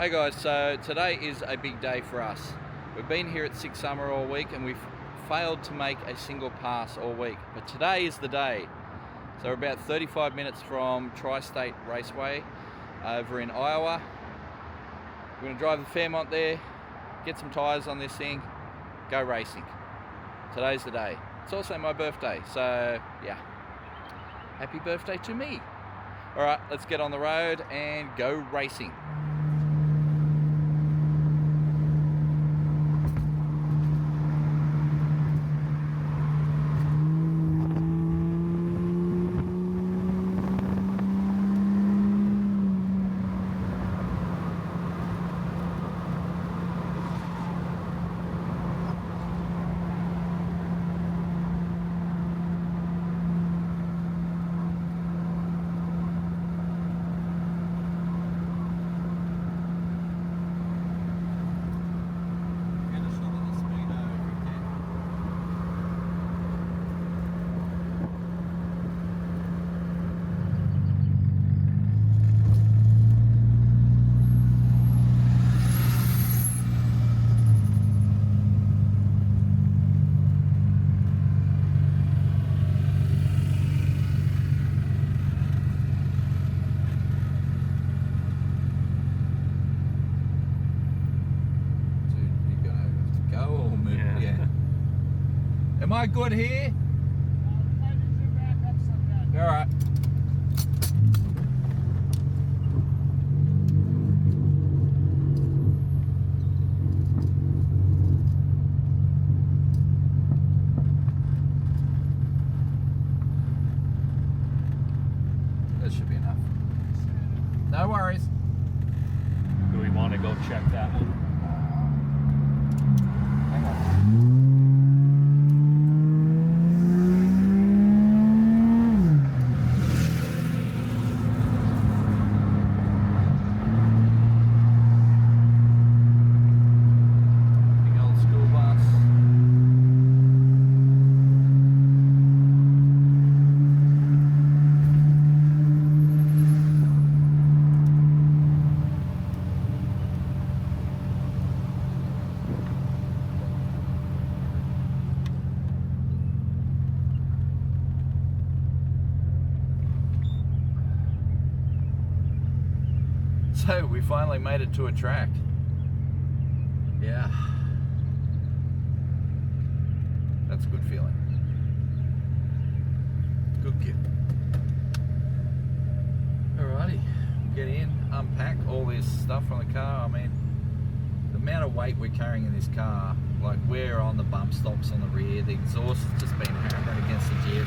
Hey guys, so today is a big day for us. We've been here at Six Summer all week and we've failed to make a single pass all week, but today is the day. So we're about 35 minutes from Tri-State Raceway over in Iowa. We're going to drive the Fairmont there, get some tyres on this thing, go racing. Today's the day. It's also my birthday, so yeah, happy birthday to me. Alright, let's get on the road and go racing. Am I good here? All right. That should be enough. No worries. Do we want to go check that one? Hang on. So we finally made it to a track. Yeah. That's a good feeling. Good kid. Alrighty. Get in, unpack all this stuff from the car. I mean, the amount of weight we're carrying in this car, like we're on the bump stops on the rear, the exhaust has just been hammering against the jib.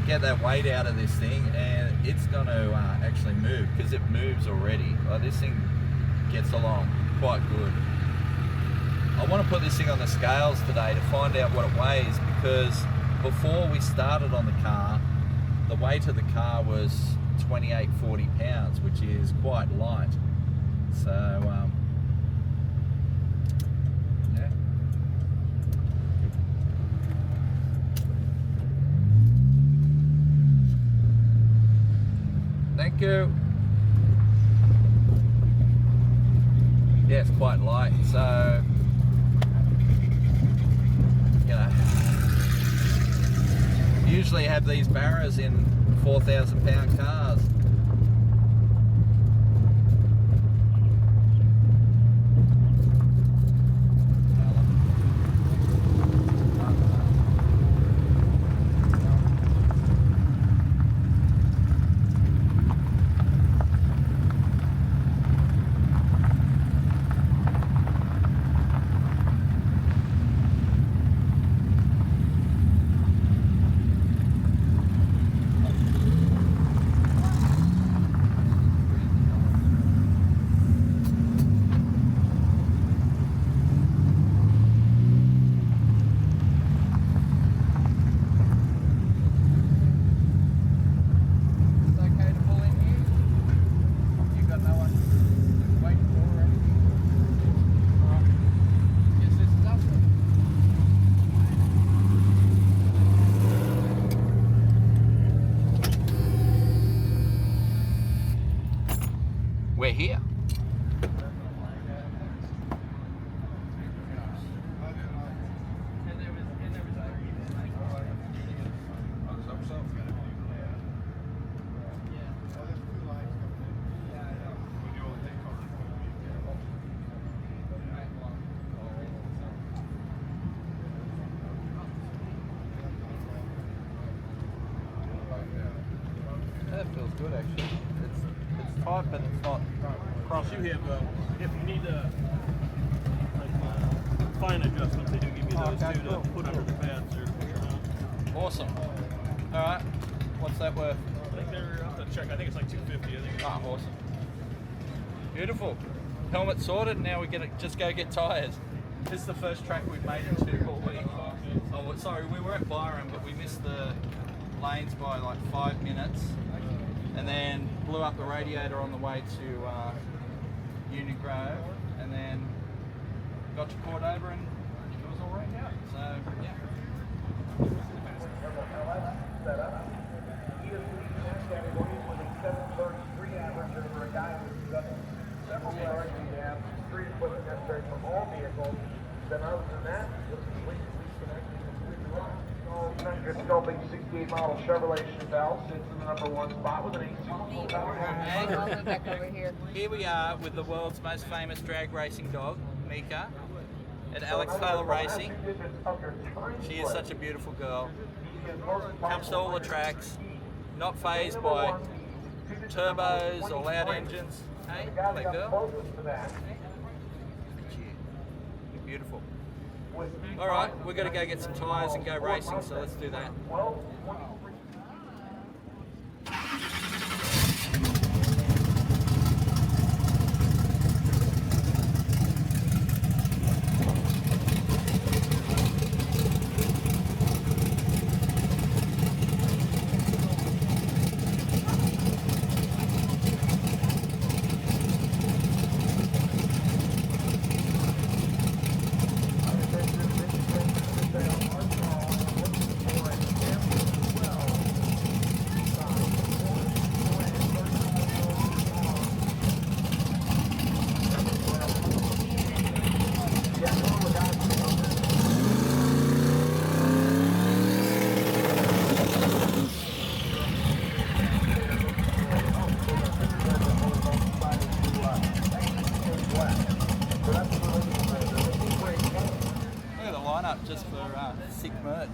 Get that weight out of this thing and it's going to actually move, because it moves already. Like, this thing gets along quite good. I want to put this thing on the scales today to find out what it weighs, because before we started on the car, the weight of the car was 2840 pounds, which is quite light. So yeah. Thank you. Yeah, it's quite light, so you know, usually have these barrows in 4,000 pound cars. we're here. That feels good actually. It's tight, but it's not crunchy. You have, if you need fine adjustments, they do give you those Okay, too cool. to put under the pads or push around. Awesome. All right. What's that worth? I think they're, I'll have to check, I think it's like $250. I think. Ah, awesome. Beautiful. Helmet sorted. Now we get just go get tires. This is the first track we've made in 2 whole weeks. Oh, well, sorry, we were at Byron, but we missed the lanes by like 5 minutes, and then blew up the radiator on the way to Union Grove, and then got to Cordoba, and it was all right out. So yeah. He is leading that category with a 733 average over a guy who's got several cars. We have 3 equipment necessary from all vehicles. Then other than that, this is we can actually completely run. So, good scoping 68 model Chevrolet Chevelle sits in the #1 spot with an 8 horsepower. And back over here. Here we are with the world's most famous drag racing dog, Mika, at Alex Taylor Racing. She is such a beautiful girl. Comes to all the tracks, not fazed by turbos or loud engines. Hey, hello girl. You're beautiful. Alright, we're going to go get some tyres and go racing, so let's do that. Just for sick merch.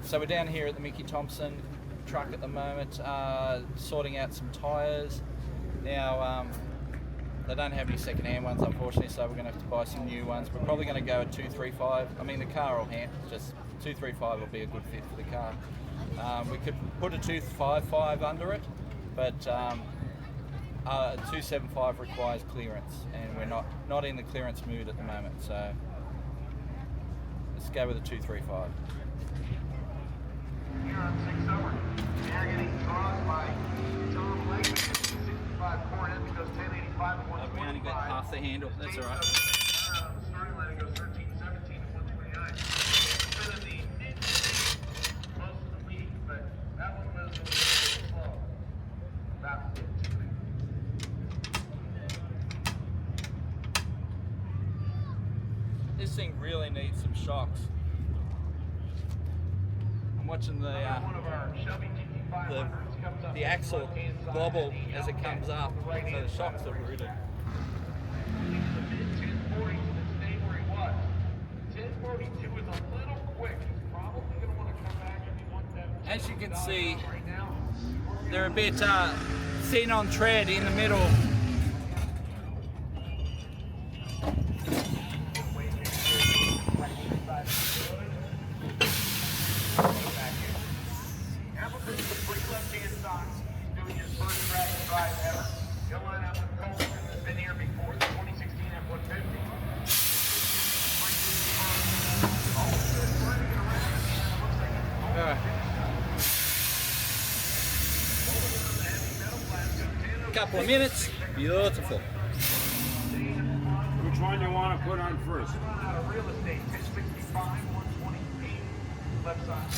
So we're down here at the Mickey Thompson truck at the moment, sorting out some tyres. Now, they don't have any second-hand ones, unfortunately, so we're going to have to buy some new ones. We're probably going to go at 235. I mean, the car will handle, just 235 will be a good fit for the car. We could put a 255 under it, but 275 requires clearance, and we're not in the clearance mood at the moment, so let's go with a 235. Here on 6 over, they're getting crossed by Tom Lake, 65 Cornet, because 1085 and We only got 125. half the handle, that's all right. On the starting line, it goes 13, 17, and 129. Better than the mid, close to the lead, but that one was a little slow. About 15. This thing really needs some shocks. I'm watching the One of our Shelby GT500s comes up the axle left-hand side bobble of the as it comes up, so right-hand the shocks are rooted. The mid-1040s to stay where he was. 1042 is a little quick. He's probably going to want to come back if he wants that. As you can see, Right now, they're a bit thin on tread in the middle. Hamilton's the free left-hand side. He's doing his first track and drive ever. He'll line up with Colton, who's been here before, the 2016 F-150. All good running around, and it looks like it's All right. Couple of minutes, beautiful. one you want to put on first? Real estate, 665, 128, left side.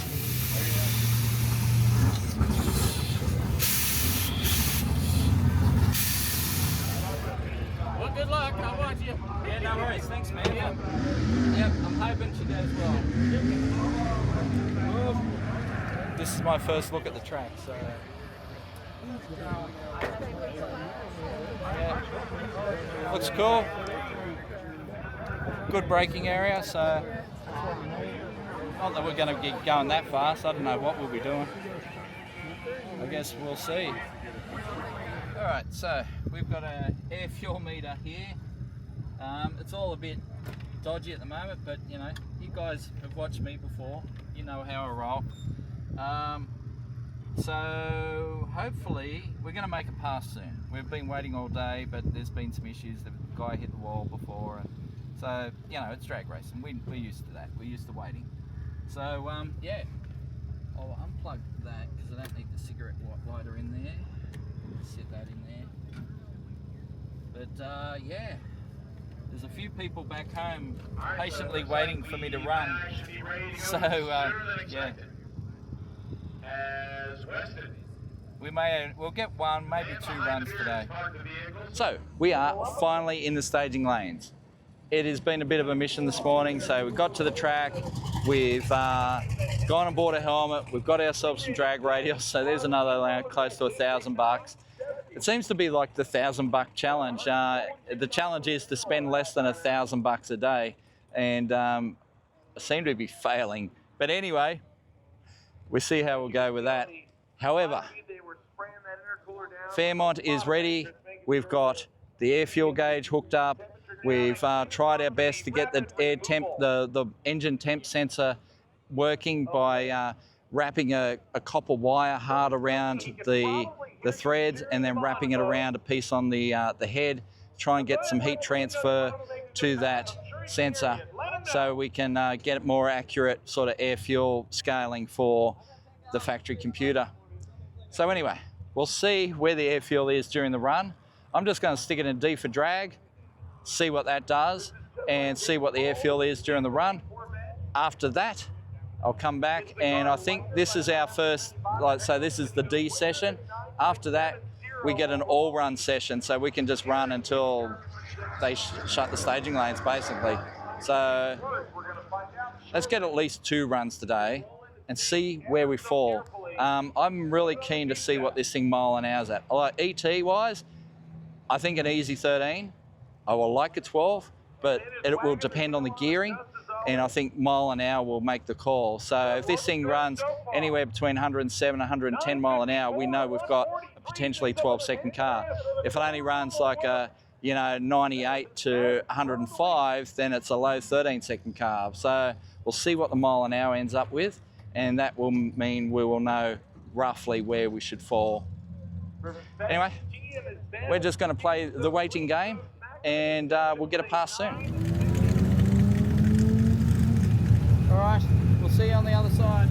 Well, good luck. I want you. Yeah, no worries. Thanks, man. Yep, I'm hoping she does well. This is my first look at the track, so. Yeah. Looks cool. Good braking area, so. Not that we're going to get going that fast. I don't know what we'll be doing. I guess we'll see. Alright, so we've got an air fuel meter here. It's all a bit dodgy at the moment, but you know, you guys have watched me before. You know how I roll. So hopefully we're going to make a pass soon. We've been waiting all day, but there's been some issues. The guy hit the wall before, and so you know, it's drag racing. We're used to that. We're used to waiting. So yeah, I'll unplug that because I don't need the cigarette lighter in there. Sit that in there. But yeah, there's a few people back home patiently waiting for me to run. So yeah, we'll get one, maybe two runs today. So we are finally in the staging lanes. It has been a bit of a mission this morning. So we got to the track, we've gone and bought a helmet, we've got ourselves some drag radials. So there's another close to $1,000. It seems to be like the $1,000 challenge. The challenge is to spend less than $1,000 a day, and I seem to be failing. But anyway, we'll see how we'll go with that. However, Fairmont is ready. We've got the air fuel gauge hooked up. We've tried our best to get the air temp, the engine temp sensor working by wrapping a copper wire hard around the threads and then wrapping it around a piece on the head, try and get some heat transfer to that sensor so we can get more accurate sort of air fuel scaling for the factory computer. So anyway, we'll see where the air fuel is during the run. I'm just going to stick it in D for drag, see what that does, and see what the air fuel is during the run. After that, I'll come back, and I think this is our first, so this is the D session. After that, we get an all-run session, so we can just run until they shut the staging lanes, basically. So let's get at least 2 runs today and see where we fall. I'm really keen to see what this thing mile an hour's at. Like ET-wise, I think an easy 13. I will like a 12, but it will depend on the gearing, and I think mile an hour will make the call. So if this thing runs anywhere between 107 and 110 mile an hour, we know we've got a potentially 12-second car. If it only runs like a 98 to 105, then it's a low 13-second car. So we'll see what the mile an hour ends up with, and that will mean we will know roughly where we should fall. Anyway, we're just going to play the waiting game, and we'll get a pass soon. All right, we'll see you on the other side.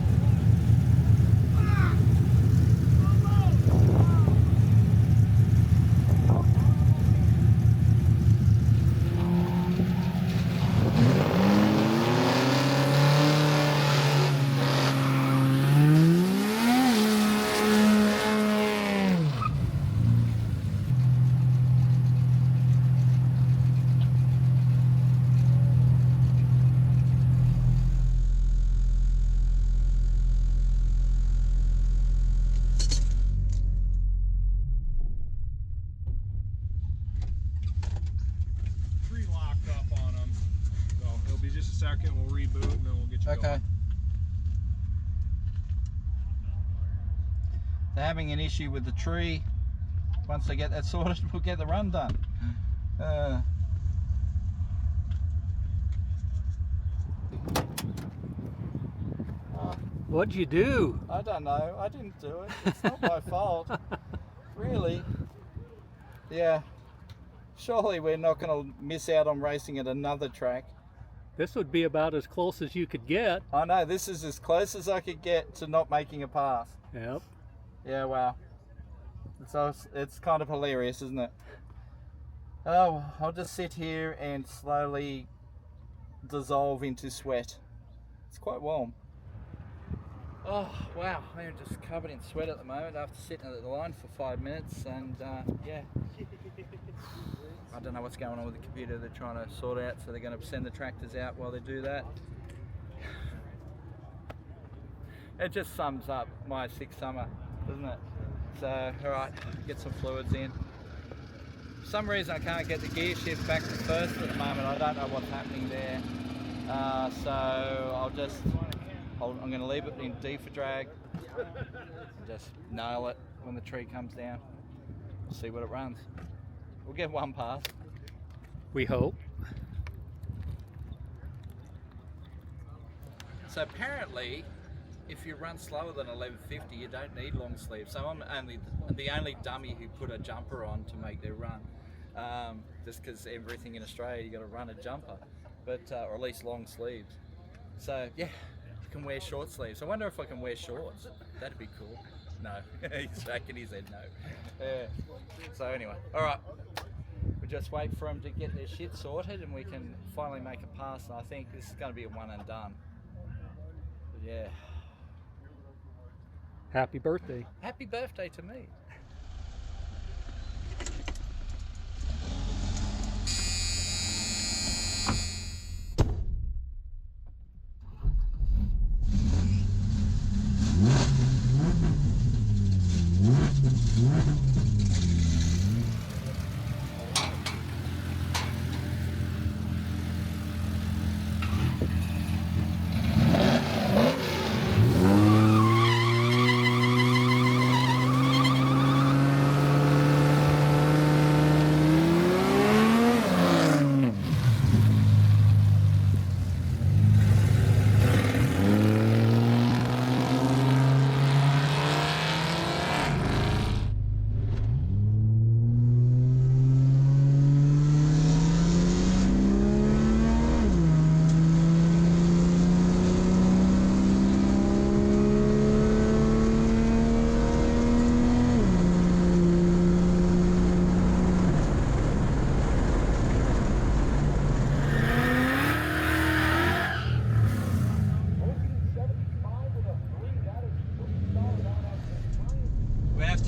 Second, we'll reboot and then we'll get you Okay. going. They're having an issue with the tree. Once they get that sorted, we'll get the run done. What'd you do? I don't know. I didn't do it. It's not my fault. Really? Yeah. Surely we're not going to miss out on racing at another track. This would be about as close as you could get. I know, this is as close as I could get to not making a pass. Yep. Yeah, wow. So it's kind of hilarious, isn't it? Oh, I'll just sit here and slowly dissolve into sweat. It's quite warm. Oh, wow. I'm just covered in sweat at the moment after sitting at the line for 5 minutes, and yeah. I don't know what's going on with the computer. They're trying to sort out, so they're going to send the tractors out while they do that. It just sums up my 6th summer, doesn't it? So, alright, get some fluids in. For some reason I can't get the gear shift back to first at the moment. I don't know what's happening there. So I'm going to leave it in D for drag and just nail it when the tree comes down. See what it runs. We'll get one pass. We hope. So apparently, if you run slower than 1150, you don't need long sleeves. So I'm the only dummy who put a jumper on to make their run. Just because everything in Australia, you got to run a jumper, but or at least long sleeves. So yeah, you can wear short sleeves. I wonder if I can wear shorts. That'd be cool. No, he's shaking his head no. Yeah. So anyway, all right. We just wait for them to get their shit sorted, and we can finally make a pass. And I think this is going to be a one and done. But yeah. Happy birthday. Happy birthday to me.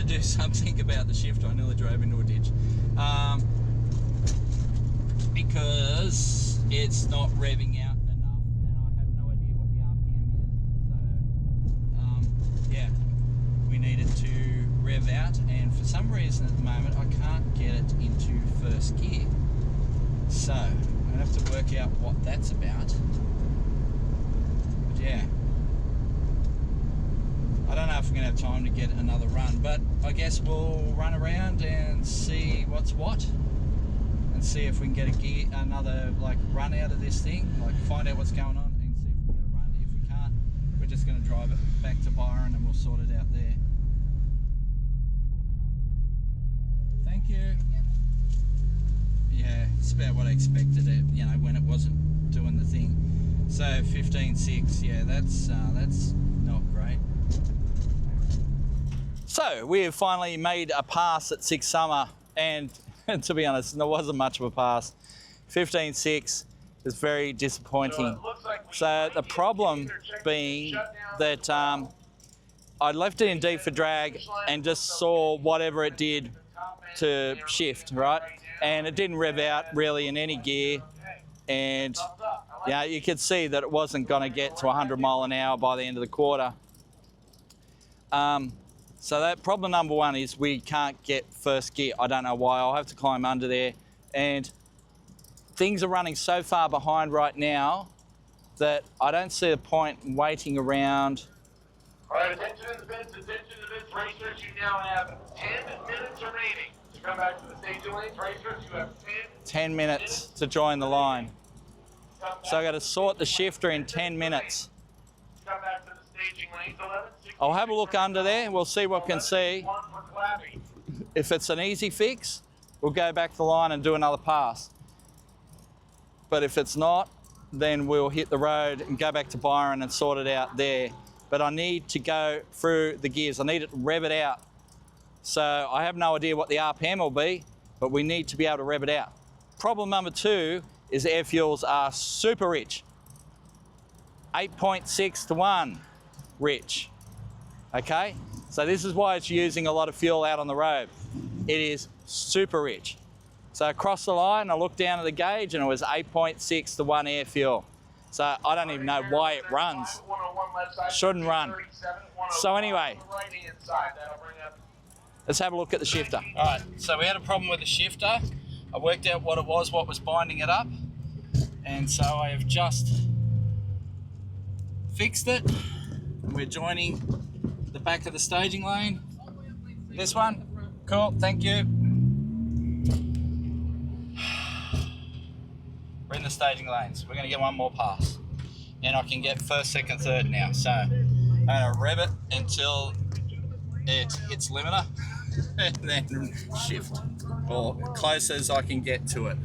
Do something about the shift. I nearly drove into a ditch because it's not revving out enough, and I have no idea what the RPM is. So yeah, we need it to rev out, and for some reason at the moment I can't get it into first gear. So I'm gonna have to work out what that's about. But yeah. I don't know if we're going to have time to get another run, but I guess we'll run around and see what's what, and see if we can get another run out of this thing, find out what's going on and see if we can get a run. If we can't, we're just going to drive it back to Byron and we'll sort it out there. Thank you. Yeah, it's about what I expected it, when it wasn't doing the thing. So 15.6, yeah, that's not great. So we have finally made a pass at 6th summer, and to be honest, there wasn't much of a pass. 15.6 is very disappointing. So the problem being that I left it in D for drag and just saw whatever it did to shift, right? And it didn't rev out really in any gear, and you could see that it wasn't going to get to 100 mile an hour by the end of the quarter. So that problem number one is we can't get first gear. I don't know why. I'll have to climb under there, and things are running so far behind right now that I don't see the point in waiting around. All right, attention to the bits, racers. You now have 10 minutes remaining to come back to the staging lanes. Racers, you have 10 minutes to join the line. So I got to sort the shifter in 10 minutes. Come back to the staging lanes. 11. I'll have a look under there. We'll see what we can see. If it's an easy fix, we'll go back the line and do another pass. But if it's not, then we'll hit the road and go back to Byron and sort it out there. But I need to go through the gears. I need it to rev it out. So I have no idea what the RPM will be, but we need to be able to rev it out. Problem number 2 is air fuels are super rich. 8.6 to 1 rich. Okay, so this is why it's using a lot of fuel out on the road. It is super rich. So across the line, I looked down at the gauge and it was 8.6 to 1 air fuel. So I don't even know why it runs. Shouldn't run. So anyway, let's have a look at the shifter. All right, so we had a problem with the shifter. I worked out what it was, what was binding it up. And so I have just fixed it. We're joining the back of the staging lane. This one, cool, thank you. We're in the staging lanes. We're gonna get one more pass. And I can get first, second, third now. So I'm gonna rev it until it hits limiter and then shift, or close as I can get to it.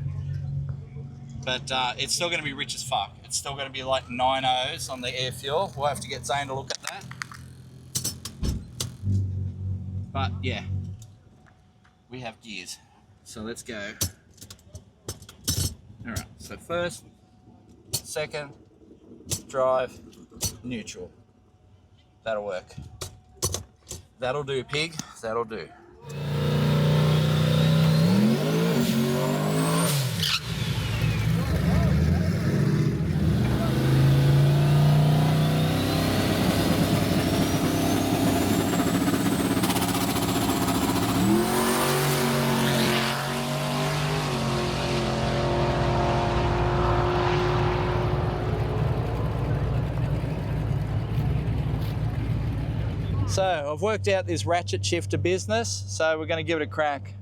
But it's still gonna be rich as fuck. It's still gonna be like 9.0s on the air fuel. We'll have to get Zane to look at that. But yeah, we have gears. So let's go. All right, so first, second, drive, neutral. That'll work. That'll do, pig, that'll do. So I've worked out this ratchet shifter business, so we're going to give it a crack.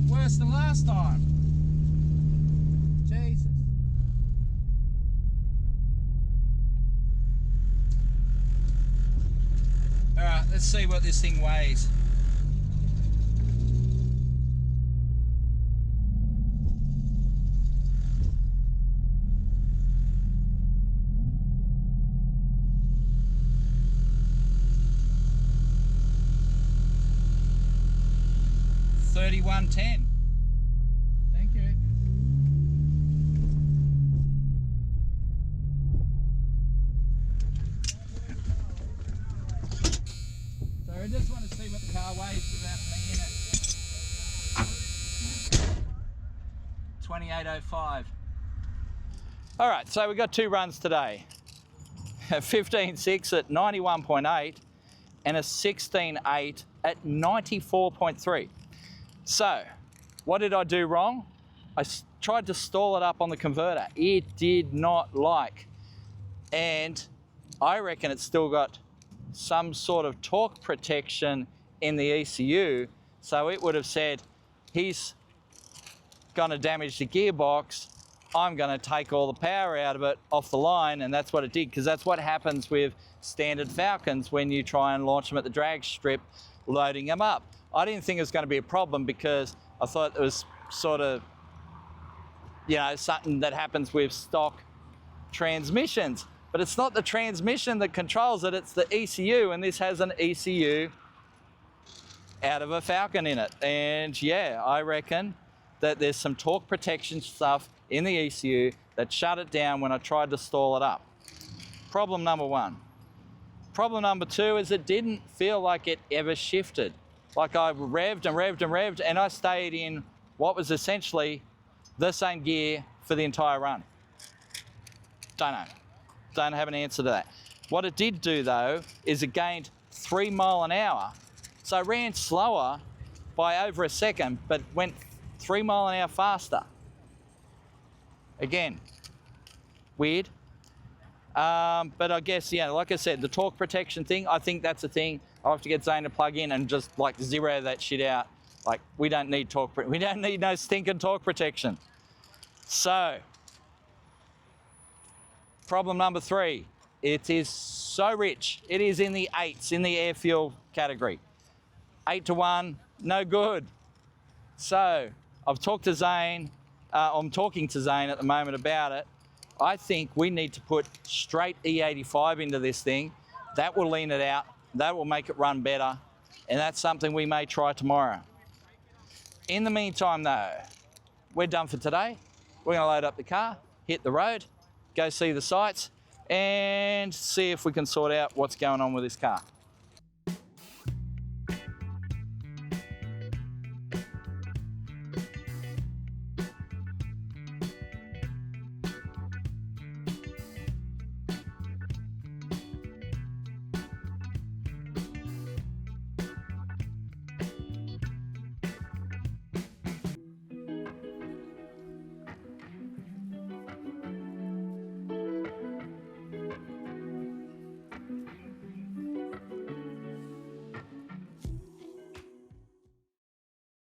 Worse than last time. Jesus. All right, let's see what this thing weighs. $31.10. Thank you. So I just want to see what the car weighs without me in it. 28.05. All right, so we've got 2 runs today. A 15.6 at 91.8 and a 16.8 at 94.3. So, what did I do wrong? I tried to stall it up on the converter. It did not like. And I reckon it's still got some sort of torque protection in the ECU. So it would have said, he's gonna damage the gearbox. I'm gonna take all the power out of it off the line. And that's what it did, because that's what happens with standard Falcons when you try and launch them at the drag strip, loading them up. I didn't think it was going to be a problem because I thought it was sort of, you know, something that happens with stock transmissions. But it's not the transmission that controls it, it's the ECU, and this has an ECU out of a Falcon in it. And yeah, I reckon that there's some torque protection stuff in the ECU that shut it down when I tried to stall it up. Problem number 1. Problem number 2 is it didn't feel like it ever shifted. Like I revved and revved and revved, and I stayed in what was essentially the same gear for the entire run. Don't know. Don't have an answer to that. What it did do though, is it gained 3 miles an hour. So I ran slower by over a second, but went 3 miles an hour faster. Again, weird. But I guess, yeah, like I said, the torque protection thing, I think that's a thing. I'll have to get Zane to plug in and just like zero that shit out. Like, we don't need we don't need no stinking torque protection. So, problem number 3, it is so rich. It is in the 8s, in the air fuel category. 8 to 1, no good. So, I've talked to Zane, I'm talking to Zane at the moment about it. I think we need to put straight E85 into this thing. That will lean it out, that will make it run better, and that's something we may try tomorrow. In the meantime though, we're done for today. We're gonna load up the car, hit the road, go see the sights, and see if we can sort out what's going on with this car.